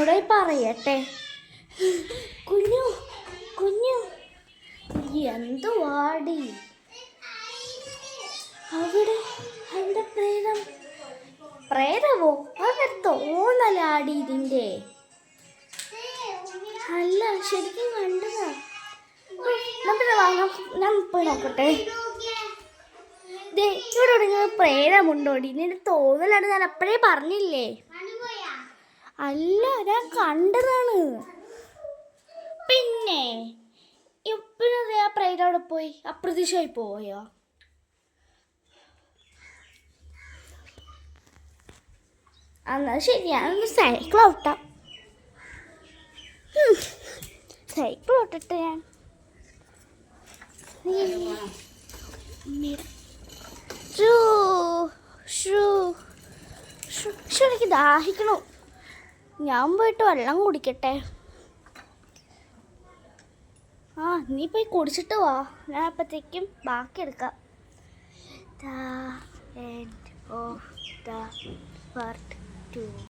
കുഞ്ഞിനോടായി പറയട്ടെ. കുഞ്ഞു കുഞ്ഞു എന്തുവാടി അവിടെ? എൻ്റെ പ്രേതമോ? അത് തോന്നലാടി ഇതിൻ്റെ. അല്ല, ശരിക്കും കണ്ടതാ. ഞാൻ പോയി നോക്കട്ടെ. ഇവിടെ ഇങ്ങനെ പ്രേതമുണ്ടോടി? നിന്റെ തോന്നലാണ്, ഞാൻ അപ്പോഴേ പറഞ്ഞില്ലേ. അല്ല, ഞാൻ കണ്ടതാണ്. പിന്നെ ഇപ്പോഴേ ആ പ്രേതം അവിടെ പോയി അപ്രത്യക്ഷമായി പോയോ? എന്നാൽ ശരി, ഞാനൊന്ന് സൈക്കിൾ ഓട്ടാം. സൈക്കിൾ ഓട്ടട്ടെ ഞാൻ. എനിക്ക് ദാഹിക്കണു. ഞാൻ പോയിട്ട് വെള്ളം കുടിക്കട്ടെ. നീ പോയി കുടിച്ചിട്ട് വാ, ഞാൻ അപ്പോഴത്തേക്കും ബാക്കി എടുക്കാം. The end of the part 2.